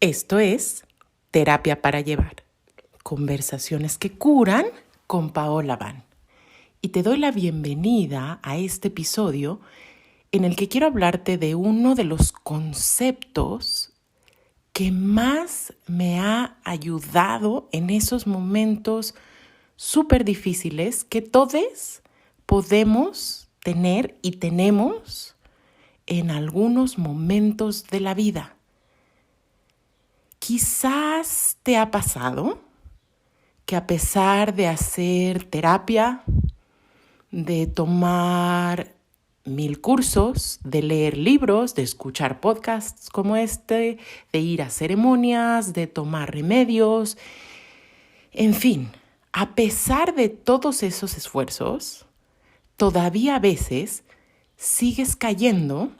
Esto es Terapia para Llevar. Conversaciones que curan con Paola Van. Y te doy la bienvenida a este episodio en el que quiero hablarte de uno de los conceptos que más me ha ayudado en esos momentos súper difíciles que todos podemos tener y tenemos en algunos momentos de la vida. Quizás te ha pasado que a pesar de hacer terapia, de tomar 1000 cursos, de leer libros, de escuchar podcasts como este, de ir a ceremonias, de tomar remedios, en fin, a pesar de todos esos esfuerzos, todavía a veces sigues cayendo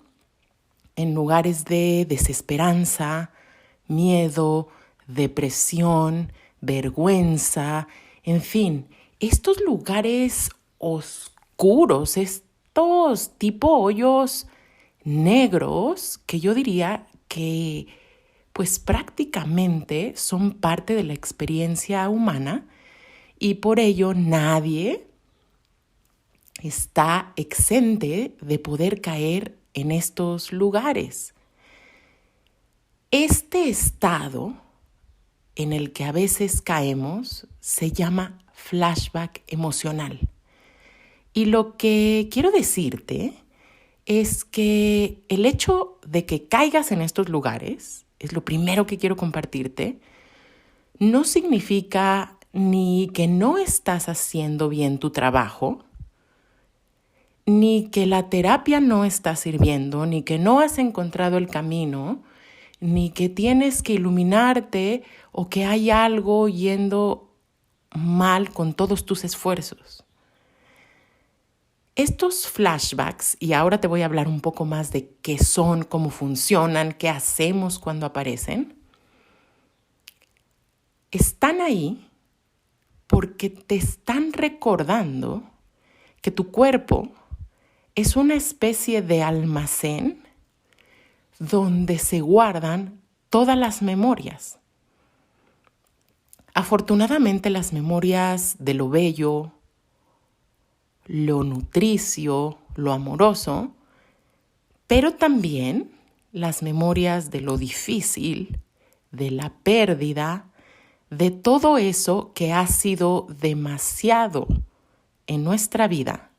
en lugares de desesperanza, miedo, depresión, vergüenza, en fin, estos lugares oscuros, estos tipo hoyos negros que yo diría que pues prácticamente son parte de la experiencia humana y por ello nadie está exente de poder caer en estos lugares. Este estado en el que a veces caemos se llama flashback emocional. Y lo que quiero decirte es que el hecho de que caigas en estos lugares, es lo primero que quiero compartirte, no significa ni que no estás haciendo bien tu trabajo, ni que la terapia no está sirviendo, ni que no has encontrado el camino, ni que tienes que iluminarte o que hay algo yendo mal con todos tus esfuerzos. Estos flashbacks, y ahora te voy a hablar un poco más de qué son, cómo funcionan, qué hacemos cuando aparecen, están ahí porque te están recordando que tu cuerpo es una especie de almacén donde se guardan todas las memorias. Afortunadamente, las memorias de lo bello, lo nutricio, lo amoroso, pero también las memorias de lo difícil, de la pérdida, de todo eso que ha sido demasiado en nuestra vida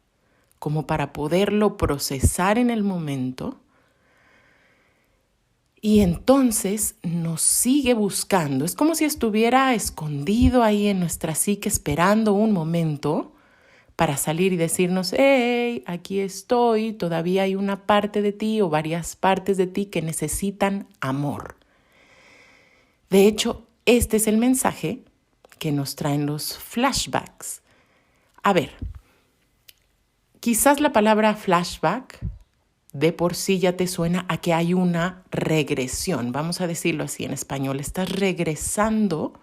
como para poderlo procesar en el momento. Y entonces nos sigue buscando. Es como si estuviera escondido ahí en nuestra psique esperando un momento para salir y decirnos, hey, aquí estoy, todavía hay una parte de ti o varias partes de ti que necesitan amor. De hecho, este es el mensaje que nos traen los flashbacks. A ver, quizás la palabra flashback de por sí ya te suena a que hay una regresión, vamos a decirlo así en español, estás regresando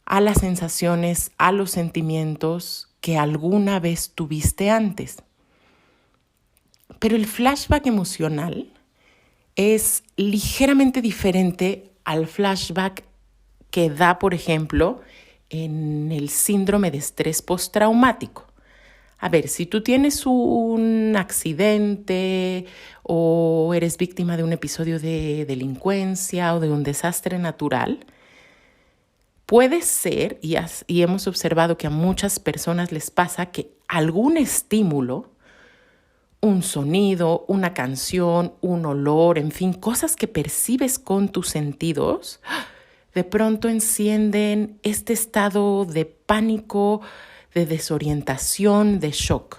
a las sensaciones, a los sentimientos que alguna vez tuviste antes. Pero el flashback emocional es ligeramente diferente al flashback que da, por ejemplo, en el síndrome de estrés postraumático. A ver, si tú tienes un accidente o eres víctima de un episodio de delincuencia o de un desastre natural, puede ser, y hemos observado que a muchas personas les pasa que algún estímulo, un sonido, una canción, un olor, en fin, cosas que percibes con tus sentidos, de pronto encienden este estado de pánico, de desorientación, de shock.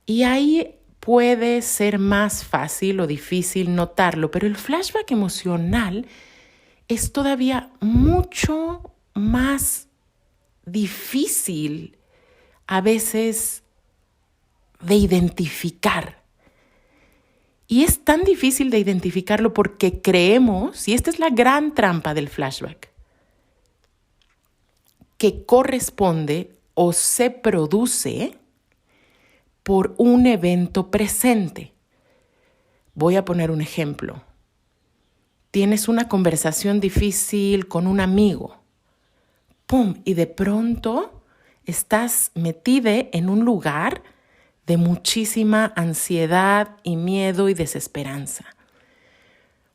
Y ahí puede ser más fácil o difícil notarlo, pero el flashback emocional es todavía mucho más difícil a veces de identificar. Y es tan difícil de identificarlo porque creemos, y esta es la gran trampa del flashback, que corresponde o se produce por un evento presente. Voy a poner un ejemplo. tienes una conversación difícil con un amigo. ¡Pum! Y de pronto estás metida en un lugar de muchísima ansiedad y miedo y desesperanza.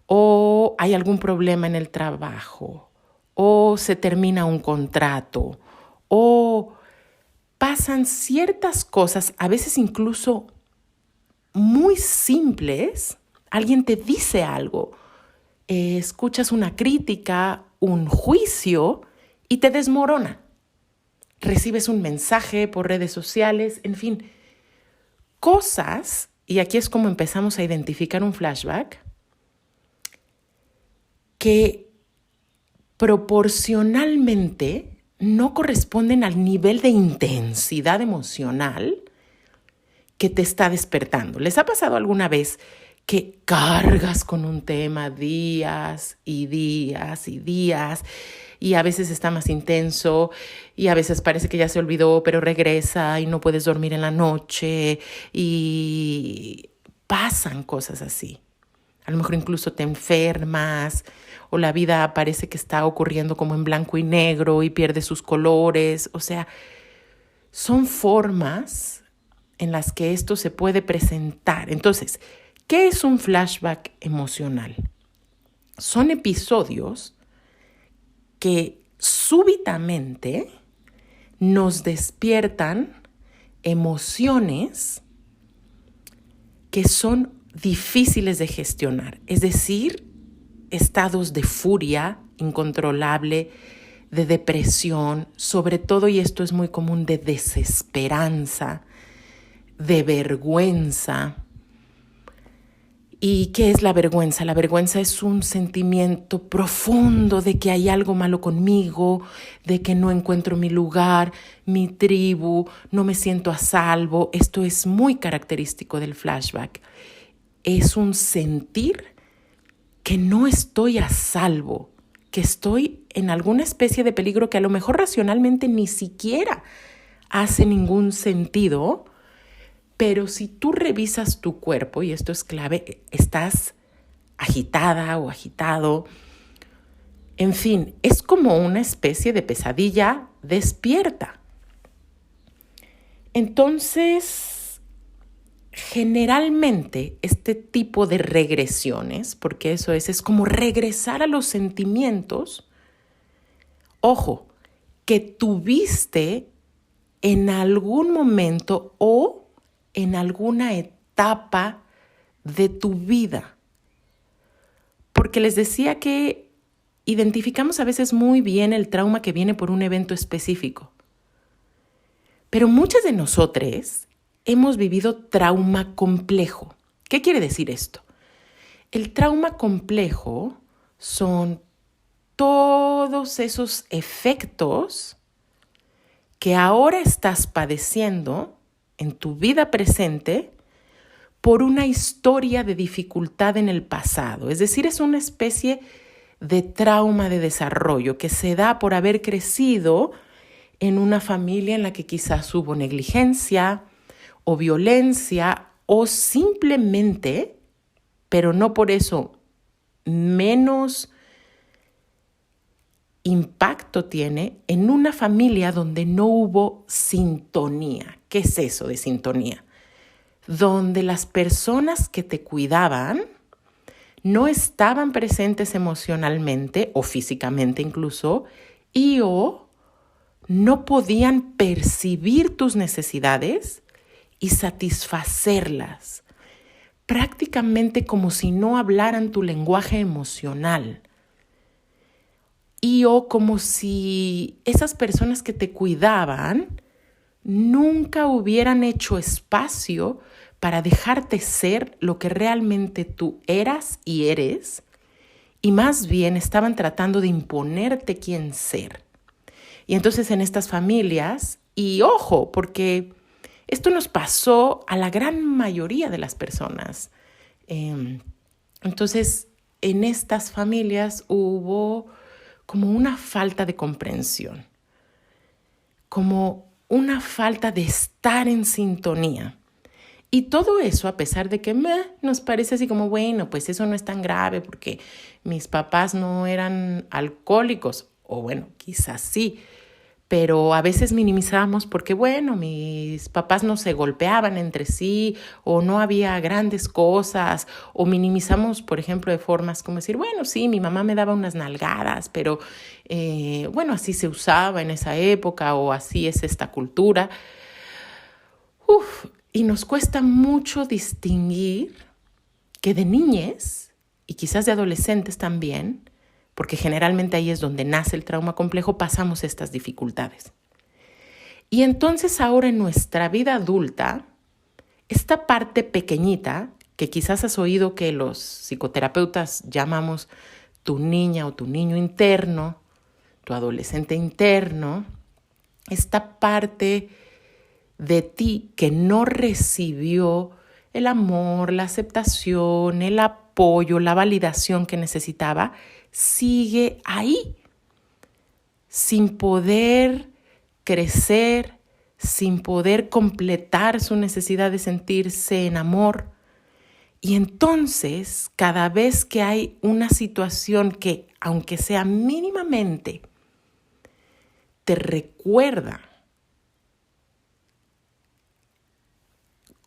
O hay algún problema en el trabajo, o se termina un contrato, o pasan ciertas cosas, a veces incluso muy simples. Alguien te dice algo, escuchas una crítica, un juicio y te desmorona. Recibes un mensaje por redes sociales, en fin, cosas, y aquí es como empezamos a identificar un flashback, que proporcionalmente no corresponden al nivel de intensidad emocional que te está despertando. ¿Les ha pasado alguna vez que cargas con un tema días y días y días y a veces está más intenso y a veces parece que ya se olvidó, pero regresa y no puedes dormir en la noche y pasan cosas así? A lo mejor incluso te enfermas o la vida parece que está ocurriendo como en blanco y negro y pierde sus colores. O sea, son formas en las que esto se puede presentar. Entonces, ¿qué es un flashback emocional? Son episodios que súbitamente nos despiertan emociones que son difíciles de gestionar, es decir, estados de furia incontrolable, de depresión, sobre todo, y esto es muy común, de desesperanza, de vergüenza. ¿Y qué es la vergüenza? La vergüenza es un sentimiento profundo de que hay algo malo conmigo, de que no encuentro mi lugar, mi tribu, no me siento a salvo. Esto es muy característico del flashback. Es un sentir que no estoy a salvo, que estoy en alguna especie de peligro que a lo mejor racionalmente ni siquiera hace ningún sentido. Pero si tú revisas tu cuerpo, y esto es clave, estás agitada o agitado. En fin, es como una especie de pesadilla despierta. Entonces, generalmente este tipo de regresiones, porque eso es como regresar a los sentimientos, ojo, que tuviste en algún momento o en alguna etapa de tu vida. Porque les decía que identificamos a veces muy bien el trauma que viene por un evento específico. Pero muchas de nosotros hemos vivido trauma complejo. ¿Qué quiere decir esto? El trauma complejo son todos esos efectos que ahora estás padeciendo en tu vida presente por una historia de dificultad en el pasado. Es decir, es una especie de trauma de desarrollo que se da por haber crecido en una familia en la que quizás hubo negligencia o violencia o simplemente, pero no por eso menos impacto tiene, en una familia donde no hubo sintonía. ¿Qué es eso de sintonía? Donde las personas que te cuidaban no estaban presentes emocionalmente o físicamente incluso y o no podían percibir tus necesidades y satisfacerlas, prácticamente como si no hablaran tu lenguaje emocional. Y o como si esas personas que te cuidaban nunca hubieran hecho espacio para dejarte ser lo que realmente tú eras y eres, y más bien estaban tratando de imponerte quién ser. Y entonces en estas familias, y ojo, porque esto nos pasó a la gran mayoría de las personas. Entonces, en estas familias hubo como una falta de comprensión, como una falta de estar en sintonía. Y todo eso, a pesar de que nos parece así como, bueno, pues eso no es tan grave porque mis papás no eran alcohólicos, o bueno, quizás sí, pero a veces minimizamos porque, bueno, mis papás no se golpeaban entre sí o no había grandes cosas, o minimizamos, por ejemplo, de formas como decir, bueno, sí, mi mamá me daba unas nalgadas, pero bueno, así se usaba en esa época o así es esta cultura. Y nos cuesta mucho distinguir que de niñez y quizás de adolescentes también, porque generalmente ahí es donde nace el trauma complejo, pasamos estas dificultades. Y entonces ahora en nuestra vida adulta, esta parte pequeñita, que quizás has oído que los psicoterapeutas llamamos tu niña o tu niño interno, tu adolescente interno, esta parte de ti que no recibió el amor, la aceptación, el apoyo, la validación que necesitaba, sigue ahí, sin poder crecer, sin poder completar su necesidad de sentirse en amor. Y entonces, cada vez que hay una situación que, aunque sea mínimamente, te recuerda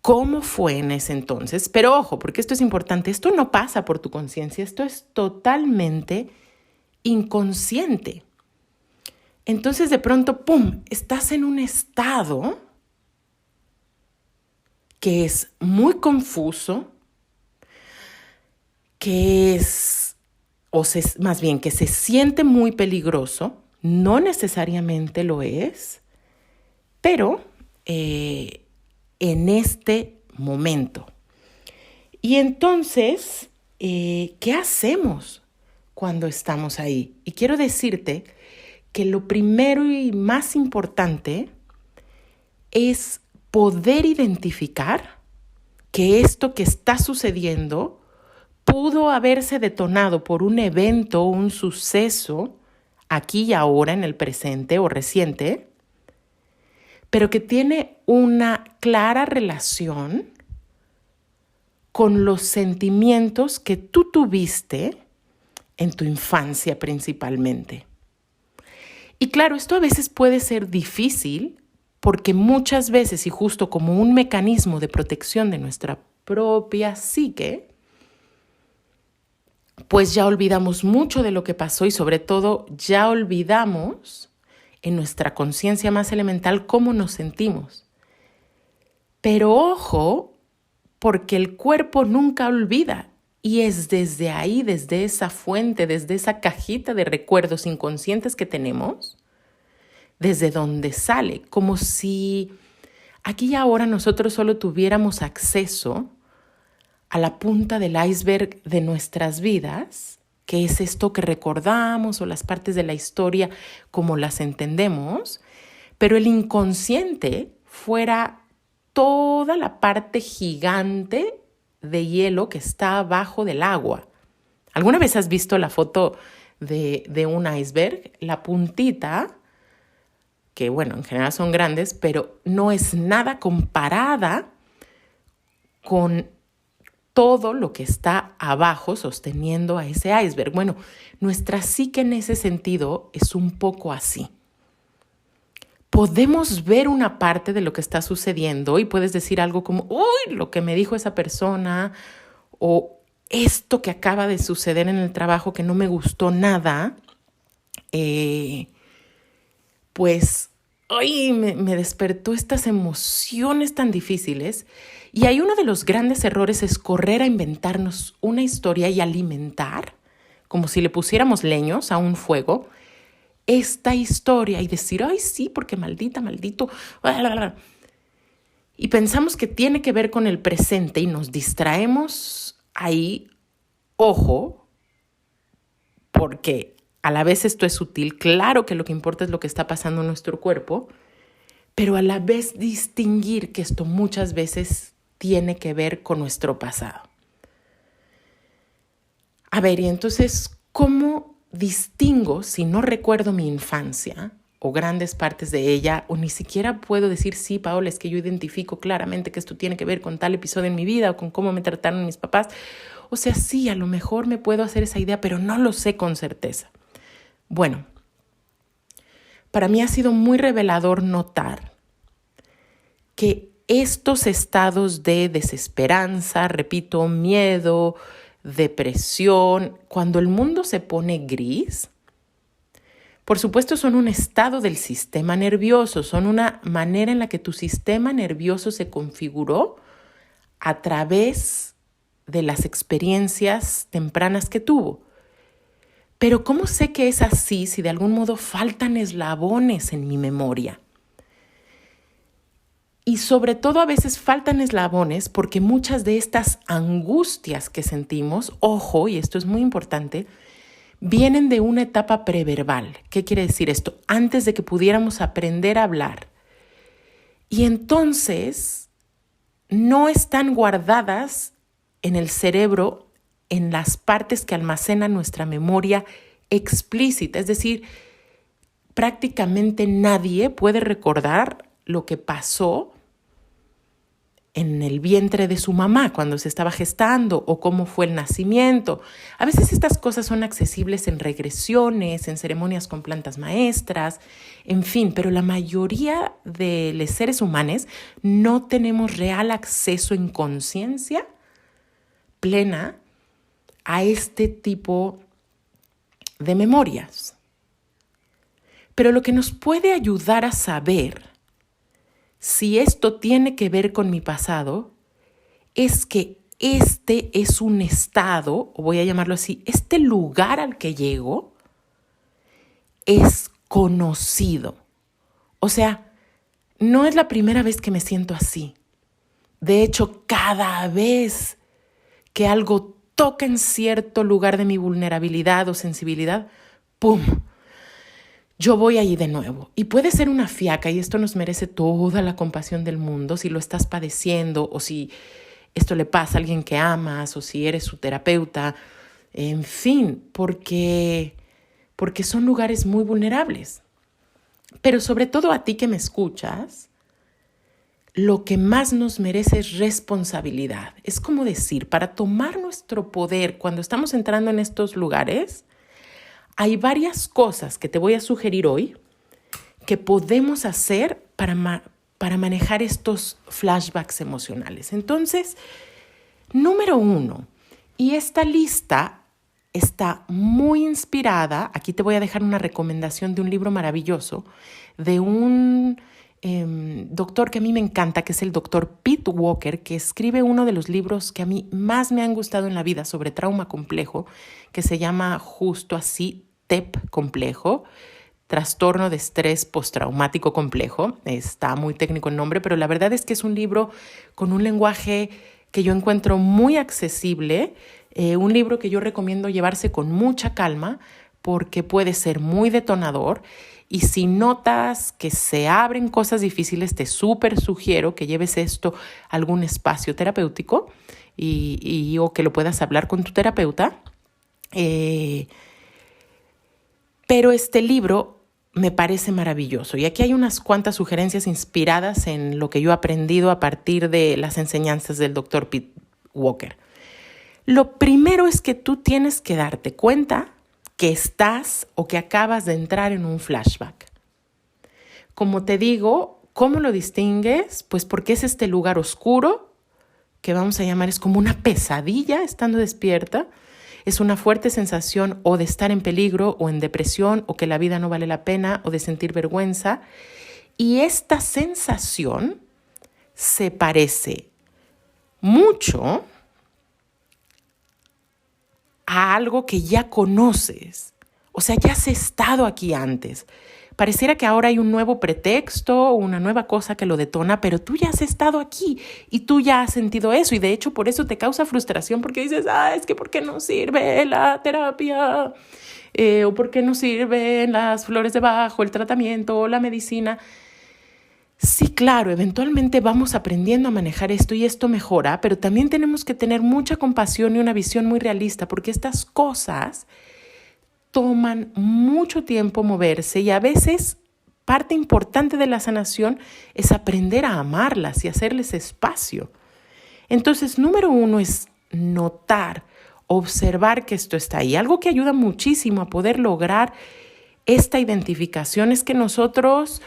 cómo fue en ese entonces, pero ojo, porque esto es importante, esto no pasa por tu conciencia, esto es totalmente inconsciente. Entonces de pronto, ¡pum!, estás en un estado que es muy confuso, que es, más bien, que se siente muy peligroso, no necesariamente lo es, pero en este momento. Y entonces, ¿qué hacemos cuando estamos ahí? Y quiero decirte que lo primero y más importante es poder identificar que esto que está sucediendo pudo haberse detonado por un evento, un suceso, aquí y ahora, en el presente o reciente, pero que tiene una clara relación con los sentimientos que tú tuviste en tu infancia principalmente. Y claro, esto a veces puede ser difícil porque muchas veces, y justo como un mecanismo de protección de nuestra propia psique, pues ya olvidamos mucho de lo que pasó y sobre todo ya olvidamos en nuestra conciencia más elemental cómo nos sentimos. Pero ojo, porque el cuerpo nunca olvida y es desde ahí, desde esa fuente, desde esa cajita de recuerdos inconscientes que tenemos, desde donde sale, como si aquí y ahora nosotros solo tuviéramos acceso a la punta del iceberg de nuestras vidas, que es esto que recordamos o las partes de la historia como las entendemos, pero el inconsciente fuera toda la parte gigante de hielo que está abajo del agua. ¿Alguna vez has visto la foto de un iceberg? La puntita, que bueno, en general son grandes, pero no es nada comparada con todo lo que está abajo sosteniendo a ese iceberg. Bueno, nuestra psique en ese sentido es un poco así. Podemos ver una parte de lo que está sucediendo y puedes decir algo como, uy, lo que me dijo esa persona o esto que acaba de suceder en el trabajo que no me gustó nada, pues hoy me despertó estas emociones tan difíciles. Y ahí uno de los grandes errores es correr a inventarnos una historia y alimentar, como si le pusiéramos leños a un fuego, esta historia y decir, ay, sí, porque maldita, maldito. Y pensamos que tiene que ver con el presente y nos distraemos ahí, ojo, porque a la vez esto es sutil. Claro que lo que importa es lo que está pasando en nuestro cuerpo, pero a la vez distinguir que esto muchas veces tiene que ver con nuestro pasado. A ver, y entonces, ¿cómo distingo si no recuerdo mi infancia o grandes partes de ella, o ni siquiera puedo decir, sí, Paola, es que yo identifico claramente que esto tiene que ver con tal episodio en mi vida o con cómo me trataron mis papás. O sea, sí, a lo mejor me puedo hacer esa idea, pero no lo sé con certeza. Bueno, para mí ha sido muy revelador notar que estos estados de desesperanza, repito, miedo, depresión, cuando el mundo se pone gris, por supuesto son un estado del sistema nervioso, son una manera en la que tu sistema nervioso se configuró a través de las experiencias tempranas que tuvo. Pero ¿cómo sé que es así si de algún modo faltan eslabones en mi memoria? Y sobre todo a veces faltan eslabones porque muchas de estas angustias que sentimos, ojo, y esto es muy importante, vienen de una etapa preverbal. ¿Qué quiere decir esto? Antes de que pudiéramos aprender a hablar. Y entonces no están guardadas en el cerebro, en las partes que almacenan nuestra memoria explícita. Es decir, prácticamente nadie puede recordar lo que pasó en el vientre de su mamá cuando se estaba gestando o cómo fue el nacimiento. A veces estas cosas son accesibles en regresiones, en ceremonias con plantas maestras, en fin, pero la mayoría de los seres humanos no tenemos real acceso en conciencia plena a este tipo de memorias. Pero lo que nos puede ayudar a saber si esto tiene que ver con mi pasado, es que este es un estado, o voy a llamarlo así, este lugar al que llego es conocido. O sea, no es la primera vez que me siento así. De hecho, cada vez que algo toca en cierto lugar de mi vulnerabilidad o sensibilidad, ¡pum!, yo voy ahí de nuevo. Y puede ser una fiaca, y esto nos merece toda la compasión del mundo, si lo estás padeciendo o si esto le pasa a alguien que amas o si eres su terapeuta, en fin, porque son lugares muy vulnerables. Pero sobre todo a ti que me escuchas, lo que más nos merece es responsabilidad. Es como decir, para tomar nuestro poder cuando estamos entrando en estos lugares, hay varias cosas que te voy a sugerir hoy que podemos hacer para manejar estos flashbacks emocionales. Entonces, número 1, y esta lista está muy inspirada, aquí te voy a dejar una recomendación de un libro maravilloso de un doctor que a mí me encanta, que es el doctor Pete Walker, que escribe uno de los libros que a mí más me han gustado en la vida sobre trauma complejo, que se llama justo así, TEP complejo, trastorno de estrés postraumático complejo. Está muy técnico el nombre, pero la verdad es que es un libro con un lenguaje que yo encuentro muy accesible, un libro que yo recomiendo llevarse con mucha calma porque puede ser muy detonador. Y si notas que se abren cosas difíciles, te súper sugiero que lleves esto a algún espacio terapéutico o que lo puedas hablar con tu terapeuta. Pero este libro me parece maravilloso. Y aquí hay unas cuantas sugerencias inspiradas en lo que yo he aprendido a partir de las enseñanzas del Dr. Pete Walker. Lo primero es que tú tienes que darte cuenta que estás o que acabas de entrar en un flashback. Como te digo, ¿cómo lo distingues? Pues porque es este lugar oscuro, que vamos a llamar, es como una pesadilla estando despierta. Es una fuerte sensación o de estar en peligro o en depresión o que la vida no vale la pena o de sentir vergüenza. Y esta sensación se parece mucho a algo que ya conoces. O sea, ya has estado aquí antes. Pareciera que ahora hay un nuevo pretexto o una nueva cosa que lo detona, pero tú ya has estado aquí y tú ya has sentido eso. Y de hecho, por eso te causa frustración porque dices, es que ¿por qué no sirve la terapia? ¿O por qué no sirven las flores de Bach, el tratamiento o la medicina? Sí, claro, eventualmente vamos aprendiendo a manejar esto y esto mejora, pero también tenemos que tener mucha compasión y una visión muy realista porque estas cosas toman mucho tiempo moverse y a veces parte importante de la sanación es aprender a amarlas y hacerles espacio. Entonces, número 1 es notar, observar que esto está ahí. Algo que ayuda muchísimo a poder lograr esta identificación es que nosotros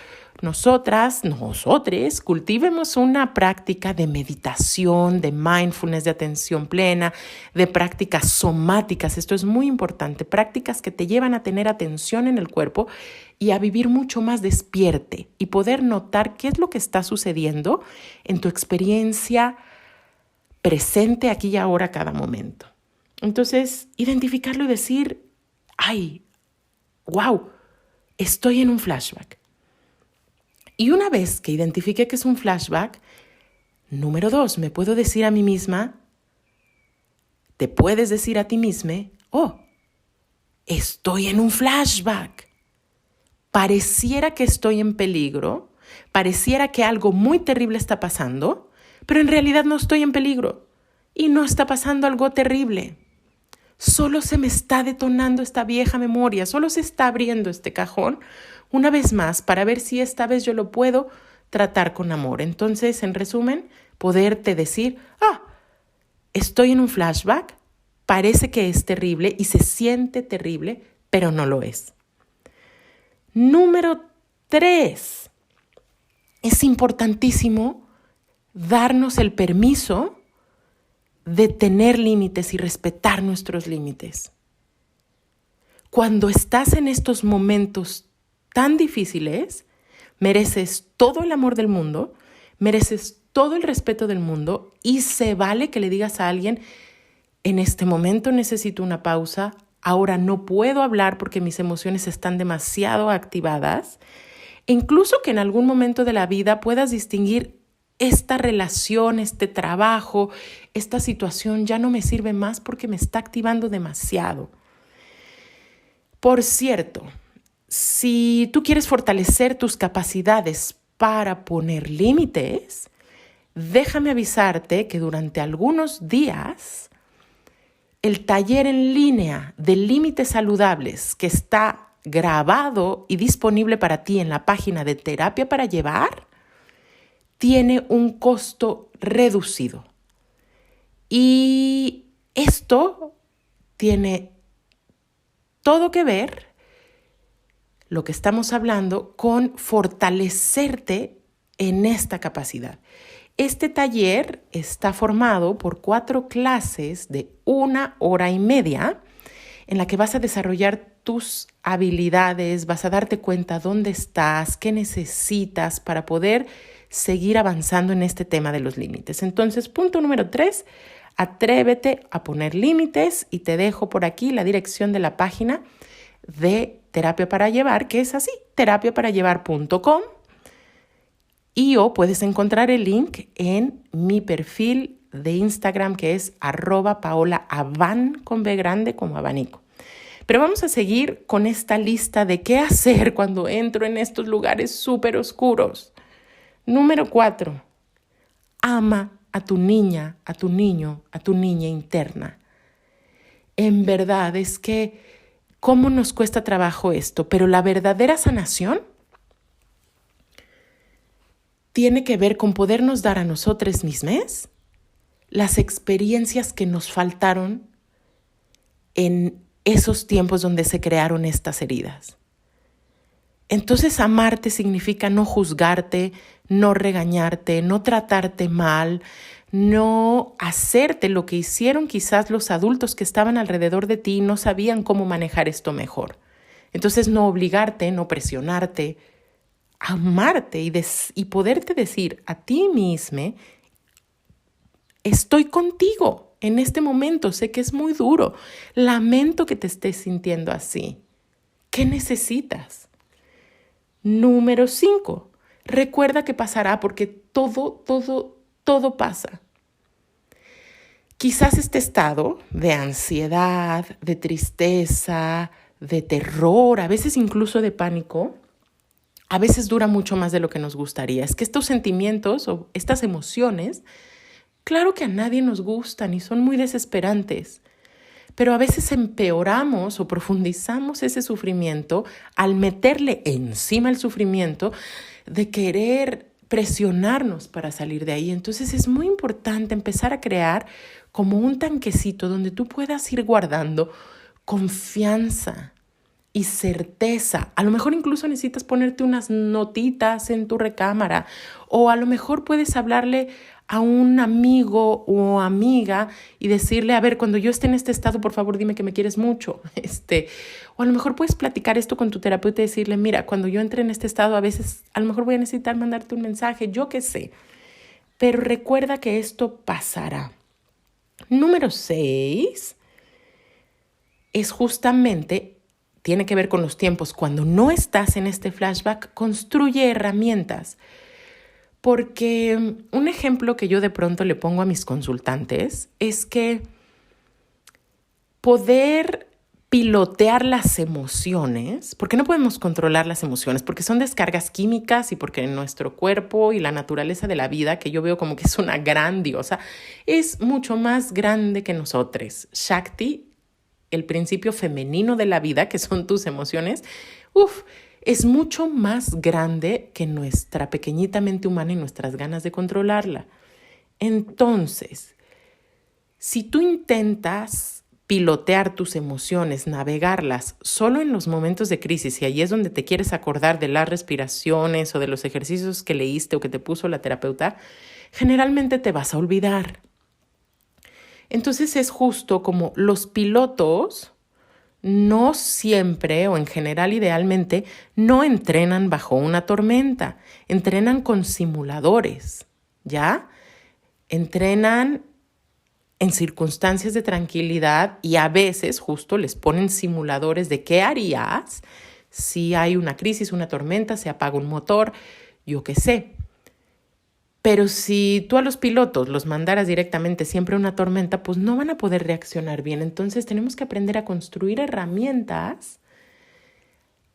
cultivemos una práctica de meditación, de mindfulness, de atención plena, de prácticas somáticas. Esto es muy importante, prácticas que te llevan a tener atención en el cuerpo y a vivir mucho más despierte y poder notar qué es lo que está sucediendo en tu experiencia presente aquí y ahora, cada momento. Entonces, identificarlo y decir, ¡ay, wow! Estoy en un flashback. Y una vez que identifique que es un flashback, número 2, me puedo decir a mí misma, te puedes decir a ti misma, oh, estoy en un flashback. Pareciera que estoy en peligro, pareciera que algo muy terrible está pasando, pero en realidad no estoy en peligro y no está pasando algo terrible. Solo se me está detonando esta vieja memoria, solo se está abriendo este cajón una vez más para ver si esta vez yo lo puedo tratar con amor. Entonces, en resumen, poderte decir, estoy en un flashback, parece que es terrible y se siente terrible, pero no lo es. Número 3, es importantísimo darnos el permiso de tener límites y respetar nuestros límites. Cuando estás en estos momentos tan difíciles, mereces todo el amor del mundo, mereces todo el respeto del mundo y se vale que le digas a alguien, en este momento necesito una pausa, ahora no puedo hablar porque mis emociones están demasiado activadas. E incluso que en algún momento de la vida puedas distinguir esta relación, este trabajo, esta situación ya no me sirve más porque me está activando demasiado. Por cierto, si tú quieres fortalecer tus capacidades para poner límites, déjame avisarte que durante algunos días el taller en línea de límites saludables que está grabado y disponible para ti en la página de Terapia para Llevar tiene un costo reducido. Y esto tiene todo que ver, lo que estamos hablando, con fortalecerte en esta capacidad. Este taller está formado por 4 clases de 1 hora y media en la que vas a desarrollar tus habilidades, vas a darte cuenta dónde estás, qué necesitas para poder seguir avanzando en este tema de los límites. Entonces, punto número 3, atrévete a poner límites y te dejo por aquí la dirección de la página de Terapia para Llevar, que es así, terapiaparallevar.com, o puedes encontrar el link en mi perfil de Instagram, que es @paolaaban con B grande como abanico. Pero vamos a seguir con esta lista de qué hacer cuando entro en estos lugares súper oscuros. Número 4, ama a tu niña, a tu niño, a tu niña interna. En verdad es que, ¿cómo nos cuesta trabajo esto? Pero la verdadera sanación tiene que ver con podernos dar a nosotros mismos las experiencias que nos faltaron en esos tiempos donde se crearon estas heridas. Entonces, amarte significa no juzgarte, no regañarte, no tratarte mal, no hacerte lo que hicieron quizás los adultos que estaban alrededor de ti y no sabían cómo manejar esto mejor. Entonces, no obligarte, no presionarte, amarte y poderte decir a ti mismo, estoy contigo en este momento, sé que es muy duro, lamento que te estés sintiendo así. ¿Qué necesitas? Número 5, recuerda que pasará porque todo pasa. Quizás este estado de ansiedad, de tristeza, de terror, a veces incluso de pánico, a veces dura mucho más de lo que nos gustaría. Es que estos sentimientos o estas emociones, claro que a nadie nos gustan y son muy desesperantes, Pero a veces empeoramos o profundizamos ese sufrimiento al meterle encima el sufrimiento de querer presionarnos para salir de ahí. Entonces es muy importante empezar a crear como un tanquecito donde tú puedas ir guardando confianza y certeza. A lo mejor incluso necesitas ponerte unas notitas en tu recámara, o a lo mejor puedes hablarle a un amigo o amiga y decirle, a ver, cuando yo esté en este estado, por favor, dime que me quieres mucho. O a lo mejor puedes platicar esto con tu terapeuta y decirle, mira, cuando yo entre en este estado, a veces, a lo mejor voy a necesitar mandarte un mensaje, yo qué sé. Pero recuerda que esto pasará. Número 6 es justamente, tiene que ver con los tiempos. Cuando no estás en este flashback, construye herramientas. Porque un ejemplo que yo de pronto le pongo a mis consultantes es que poder pilotear las emociones, porque no podemos controlar las emociones, porque son descargas químicas y porque nuestro cuerpo y la naturaleza de la vida, que yo veo como que es una gran diosa, es mucho más grande que nosotros. Shakti, el principio femenino de la vida, que son tus emociones, es mucho más grande que nuestra pequeñita mente humana y nuestras ganas de controlarla. Entonces, si tú intentas pilotear tus emociones, navegarlas solo en los momentos de crisis, y ahí es donde te quieres acordar de las respiraciones o de los ejercicios que leíste o que te puso la terapeuta, generalmente te vas a olvidar. Entonces es justo como los pilotos no siempre o en general idealmente no entrenan bajo una tormenta, entrenan con simuladores, ¿ya? Entrenan en circunstancias de tranquilidad y a veces justo les ponen simuladores de qué harías si hay una crisis, una tormenta, se apaga un motor, yo qué sé. Pero si tú a los pilotos los mandaras directamente siempre a una tormenta, pues no van a poder reaccionar bien. Entonces tenemos que aprender a construir herramientas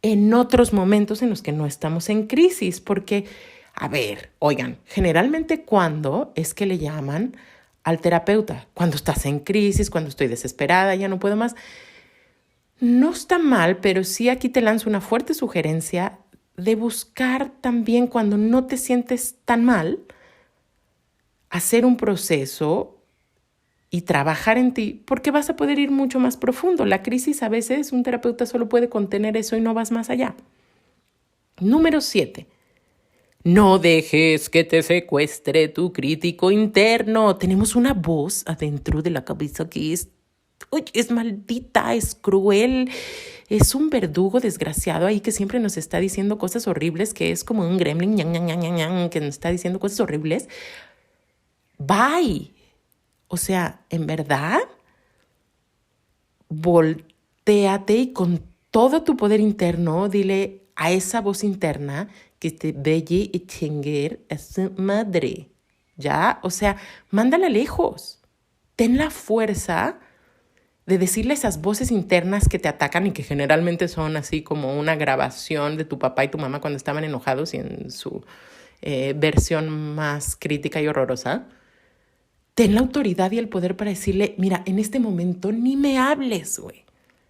en otros momentos en los que no estamos en crisis. Porque, a ver, oigan, generalmente ¿cuándo es que le llaman al terapeuta? Cuando estás en crisis, cuando estoy desesperada, ya no puedo más. No está mal, pero sí aquí te lanzo una fuerte sugerencia de buscar también cuando no te sientes tan mal, hacer un proceso y trabajar en ti, porque vas a poder ir mucho más profundo. La crisis a veces un terapeuta solo puede contener eso y no vas más allá. Número 7. No dejes que te secuestre tu crítico interno. Tenemos una voz adentro de la cabeza que es maldita, es cruel, es un verdugo desgraciado ahí que siempre nos está diciendo cosas horribles, que es como un gremlin que nos está diciendo cosas horribles. Bye. O sea, en verdad, voltéate y con todo tu poder interno dile a esa voz interna que te veye y chinguer a su madre. ¿Ya? O sea, mándala lejos. Ten la fuerza de decirle a esas voces internas que te atacan y que generalmente son así como una grabación de tu papá y tu mamá cuando estaban enojados y en su versión más crítica y horrorosa. Ten la autoridad y el poder para decirle, mira, en este momento ni me hables, güey.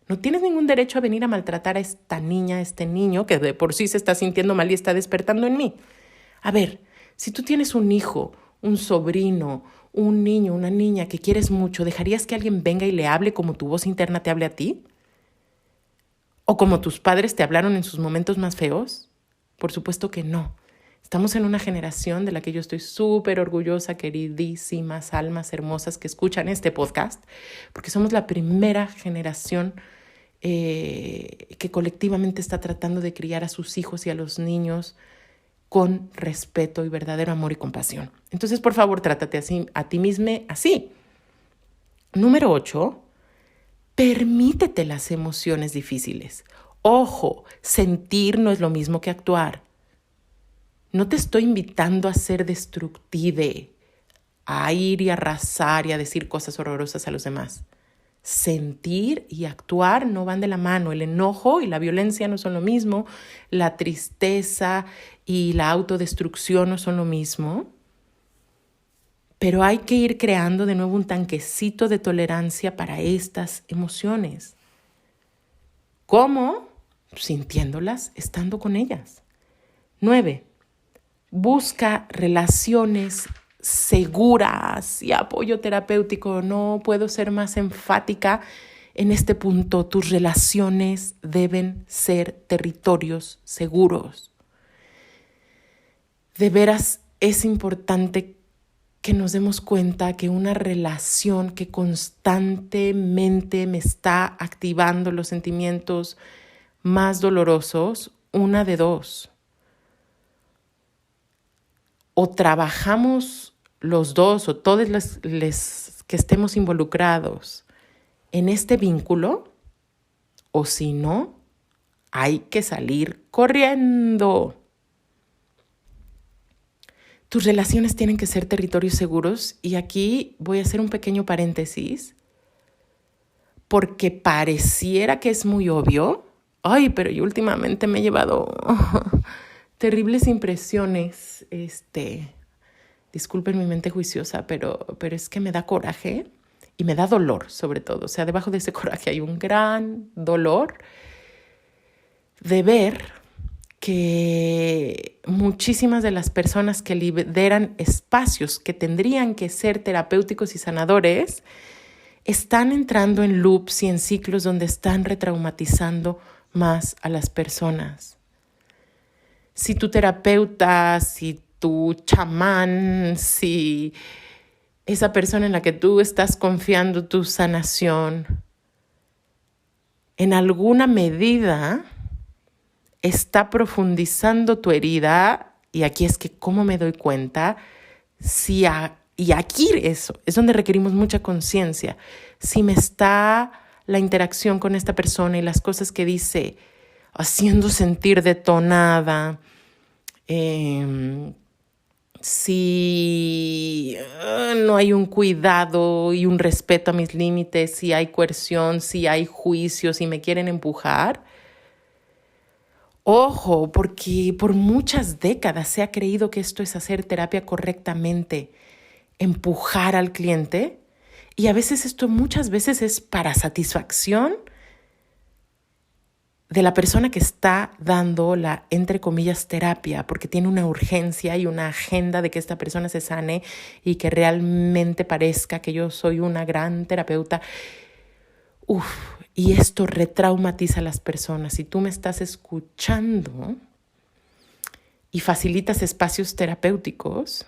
No tienes ningún derecho a venir a maltratar a esta niña, a este niño que de por sí se está sintiendo mal y está despertando en mí. A ver, si tú tienes un hijo, un sobrino, un niño, una niña que quieres mucho, ¿dejarías que alguien venga y le hable como tu voz interna te hable a ti? ¿O como tus padres te hablaron en sus momentos más feos? Por supuesto que no. Estamos en una generación de la que yo estoy súper orgullosa, queridísimas almas hermosas que escuchan este podcast, porque somos la primera generación que colectivamente está tratando de criar a sus hijos y a los niños con respeto y verdadero amor y compasión. Entonces, por favor, trátate así, a ti misma así. Número 8, permítete las emociones difíciles. Ojo, sentir no es lo mismo que actuar. No te estoy invitando a ser destructive, a ir y arrasar y a decir cosas horrorosas a los demás. Sentir y actuar no van de la mano. El enojo y la violencia no son lo mismo. La tristeza y la autodestrucción no son lo mismo. Pero hay que ir creando de nuevo un tanquecito de tolerancia para estas emociones. ¿Cómo? Sintiéndolas, estando con ellas. 9. Busca relaciones seguras y apoyo terapéutico. No puedo ser más enfática en este punto. Tus relaciones deben ser territorios seguros. De veras es importante que nos demos cuenta que una relación que constantemente me está activando los sentimientos más dolorosos, una de dos. O trabajamos los dos o todos los que estemos involucrados en este vínculo, o si no, hay que salir corriendo. Tus relaciones tienen que ser territorios seguros y aquí voy a hacer un pequeño paréntesis porque pareciera que es muy obvio. Pero yo últimamente me he llevado terribles impresiones. Disculpen mi mente juiciosa, pero es que me da coraje y me da dolor sobre todo. O sea, debajo de ese coraje hay un gran dolor de ver que muchísimas de las personas que lideran espacios que tendrían que ser terapéuticos y sanadores están entrando en loops y en ciclos donde están retraumatizando más a las personas. Si tu terapeuta, si tu chamán, si esa persona en la que tú estás confiando tu sanación, en alguna medida está profundizando tu herida, y aquí es que cómo me doy cuenta, y aquí eso es donde requerimos mucha conciencia, si me está la interacción con esta persona y las cosas que dice haciendo sentir detonada, si no hay un cuidado y un respeto a mis límites, si hay coerción, si hay juicio, si me quieren empujar. Ojo, porque por muchas décadas se ha creído que esto es hacer terapia correctamente, empujar al cliente, y a veces esto muchas veces es para satisfacción de la persona que está dando la, entre comillas, terapia, porque tiene una urgencia y una agenda de que esta persona se sane y que realmente parezca que yo soy una gran terapeuta. Y esto retraumatiza a las personas. Si tú me estás escuchando y facilitas espacios terapéuticos,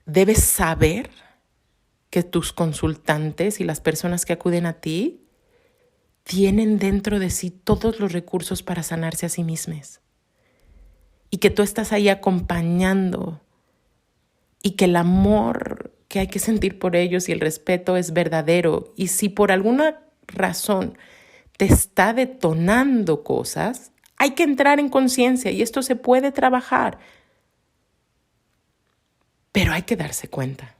debes saber que tus consultantes y las personas que acuden a ti tienen dentro de sí todos los recursos para sanarse a sí mismos. Y que tú estás ahí acompañando y que el amor que hay que sentir por ellos y el respeto es verdadero. Y si por alguna razón te está detonando cosas, hay que entrar en conciencia y esto se puede trabajar. Pero hay que darse cuenta.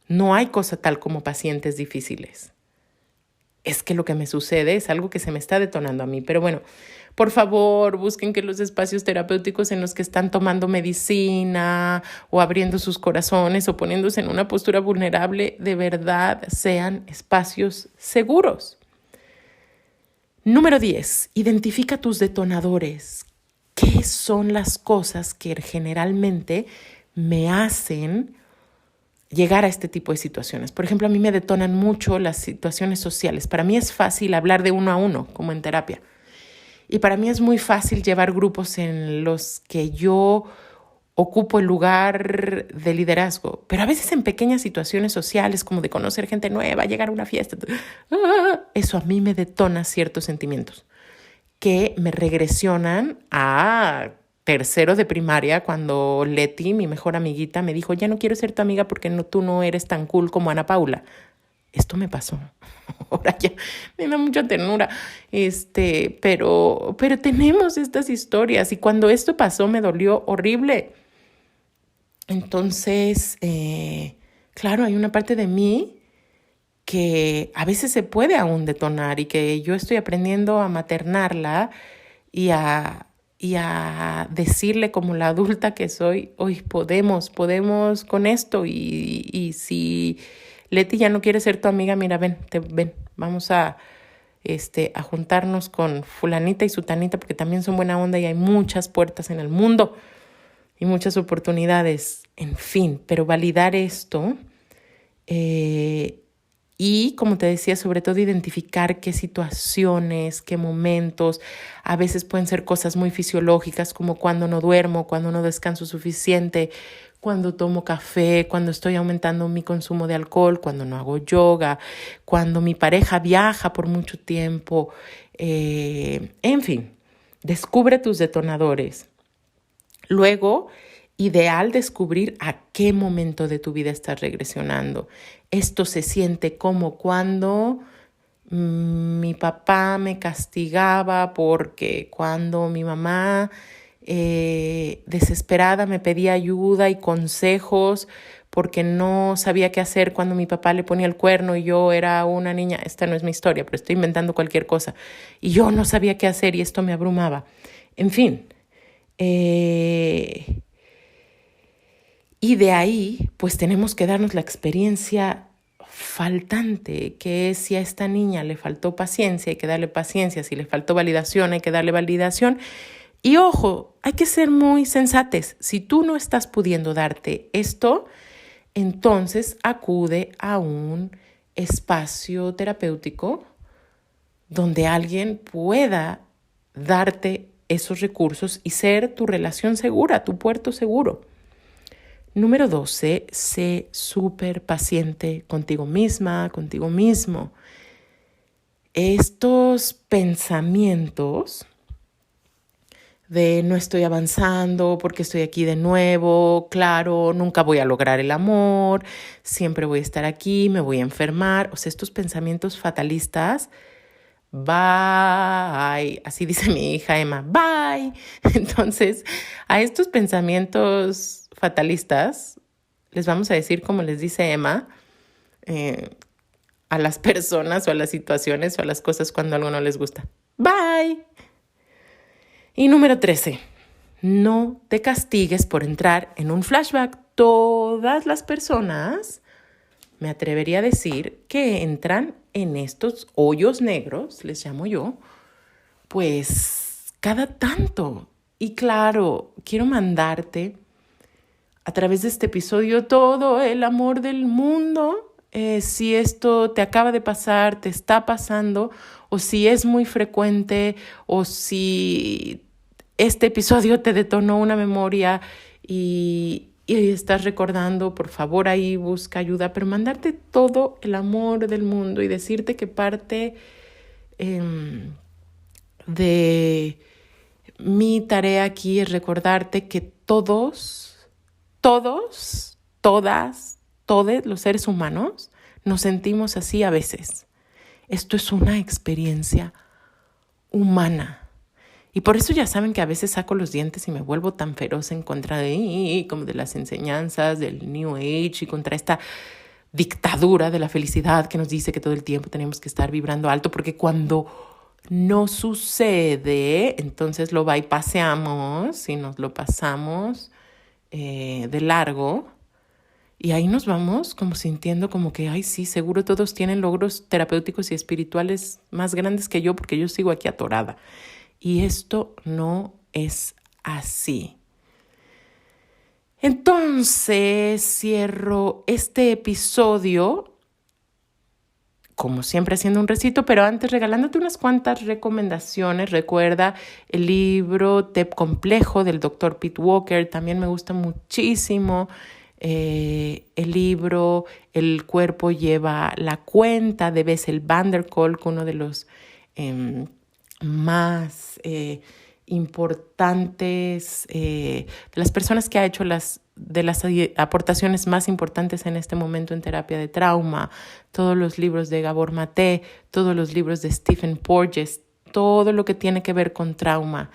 No hay cosa tal como pacientes difíciles. Es que lo que me sucede es algo que se me está detonando a mí. Pero bueno, por favor, busquen que los espacios terapéuticos en los que están tomando medicina o abriendo sus corazones o poniéndose en una postura vulnerable, de verdad sean espacios seguros. Número 10, identifica tus detonadores. ¿Qué son las cosas que generalmente me hacen llegar a este tipo de situaciones? Por ejemplo, a mí me detonan mucho las situaciones sociales. Para mí es fácil hablar de uno a uno, como en terapia. Y para mí es muy fácil llevar grupos en los que yo ocupo el lugar de liderazgo. Pero a veces en pequeñas situaciones sociales, como de conocer gente nueva, llegar a una fiesta, eso a mí me detona ciertos sentimientos que me regresionan a tercero de primaria, cuando Leti, mi mejor amiguita, me dijo, ya no quiero ser tu amiga porque tú no eres tan cool como Ana Paula. Esto me pasó. Ahora ya me da mucha ternura. Pero tenemos estas historias y cuando esto pasó me dolió horrible. Entonces, claro, hay una parte de mí que a veces se puede aún detonar y que yo estoy aprendiendo a maternarla y a y a decirle como la adulta que soy, hoy podemos con esto y si Leti ya no quiere ser tu amiga, mira, ven, vamos a juntarnos con fulanita y sutanita porque también son buena onda y hay muchas puertas en el mundo y muchas oportunidades, en fin, pero validar esto y, como te decía, sobre todo identificar qué situaciones, qué momentos, a veces pueden ser cosas muy fisiológicas como cuando no duermo, cuando no descanso suficiente, cuando tomo café, cuando estoy aumentando mi consumo de alcohol, cuando no hago yoga, cuando mi pareja viaja por mucho tiempo, en fin, descubre tus detonadores. Luego, ideal descubrir a qué momento de tu vida estás regresionando. Esto se siente como cuando mi papá me castigaba porque cuando mi mamá desesperada me pedía ayuda y consejos porque no sabía qué hacer cuando mi papá le ponía el cuerno y yo era una niña. Esta no es mi historia, pero estoy inventando cualquier cosa. Y yo no sabía qué hacer y esto me abrumaba. En fin. Y de ahí, pues tenemos que darnos la experiencia faltante, que es si a esta niña le faltó paciencia, hay que darle paciencia, si le faltó validación, hay que darle validación. Y ojo, hay que ser muy sensates. Si tú no estás pudiendo darte esto, entonces acude a un espacio terapéutico donde alguien pueda darte esos recursos y ser tu relación segura, tu puerto seguro. Número 12, sé súper paciente contigo misma, contigo mismo. Estos pensamientos de no estoy avanzando porque estoy aquí de nuevo, claro, nunca voy a lograr el amor, siempre voy a estar aquí, me voy a enfermar. O sea, estos pensamientos fatalistas, bye, así dice mi hija Emma, bye. Entonces, a estos pensamientos fatalistas, les vamos a decir como les dice Emma, a las personas o a las situaciones o a las cosas cuando algo no les gusta. Bye. Y número 13, no te castigues por entrar en un flashback. Todas las personas, me atrevería a decir, que entran en estos hoyos negros, les llamo yo, pues cada tanto. Y claro, quiero mandarte a través de este episodio todo el amor del mundo. Si esto te acaba de pasar, te está pasando, o si es muy frecuente, o si este episodio te detonó una memoria y estás recordando, por favor ahí busca ayuda, pero mandarte todo el amor del mundo y decirte que parte de mi tarea aquí es recordarte que todos, todos los seres humanos nos sentimos así a veces. Esto es una experiencia humana. Y por eso ya saben que a veces saco los dientes y me vuelvo tan feroz en contra de, como de las enseñanzas del New Age y contra esta dictadura de la felicidad que nos dice que todo el tiempo tenemos que estar vibrando alto, porque cuando no sucede, entonces lo bypassamos y nos lo pasamos de largo y ahí nos vamos como sintiendo como que, ay sí, seguro todos tienen logros terapéuticos y espirituales más grandes que yo porque yo sigo aquí atorada. Y esto no es así. Entonces cierro este episodio, como siempre haciendo un recito, pero antes regalándote unas cuantas recomendaciones. Recuerda el libro TEP Complejo del Dr. Pete Walker, también me gusta muchísimo. El libro El cuerpo lleva la cuenta de Bessel van der Kolk, uno de los más importantes, de las personas que ha hecho de las aportaciones más importantes en este momento en terapia de trauma, todos los libros de Gabor Maté, todos los libros de Stephen Porges, todo lo que tiene que ver con trauma.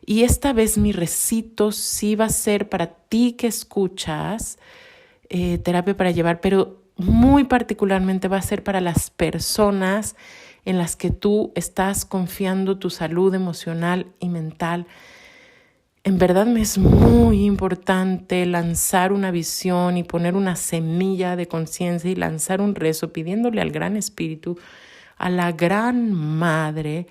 Y esta vez mi recito sí va a ser para ti que escuchas terapia para llevar, pero muy particularmente va a ser para las personas en las que tú estás confiando tu salud emocional y mental. En verdad me es muy importante lanzar una visión y poner una semilla de conciencia y lanzar un rezo pidiéndole al Gran Espíritu, a la Gran Madre,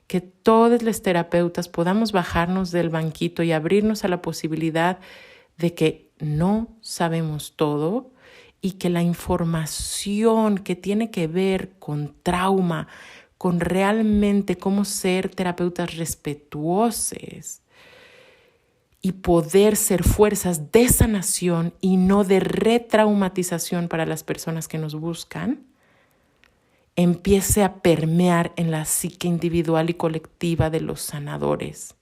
que todos los terapeutas podamos bajarnos del banquito y abrirnos a la posibilidad de que no sabemos todo y que la información que tiene que ver con trauma, con realmente cómo ser terapeutas respetuosos y poder ser fuerzas de sanación y no de retraumatización para las personas que nos buscan, empiece a permear en la psique individual y colectiva de los sanadores.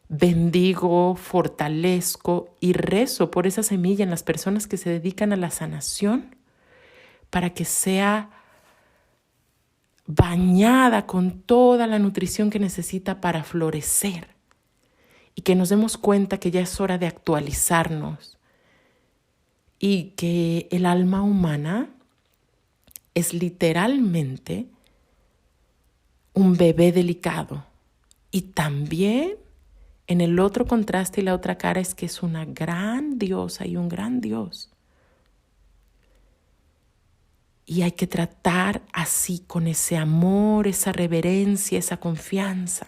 Bendigo, fortalezco y rezo por esa semilla en las personas que se dedican a la sanación para que sea bañada con toda la nutrición que necesita para florecer y que nos demos cuenta que ya es hora de actualizarnos y que el alma humana es literalmente un bebé delicado. Y también en el otro contraste y la otra cara es que es una gran diosa y un gran Dios. Y hay que tratar así, con ese amor, esa reverencia, esa confianza,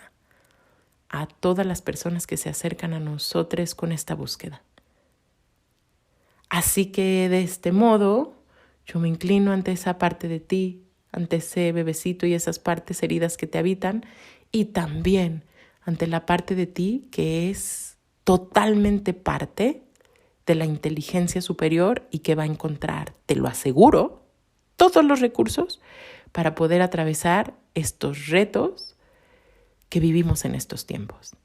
a todas las personas que se acercan a nosotros con esta búsqueda. Así que de este modo, yo me inclino ante esa parte de ti, ante ese bebecito y esas partes heridas que te habitan, y también ante la parte de ti que es totalmente parte de la inteligencia superior y que va a encontrar, te lo aseguro, todos los recursos para poder atravesar estos retos que vivimos en estos tiempos.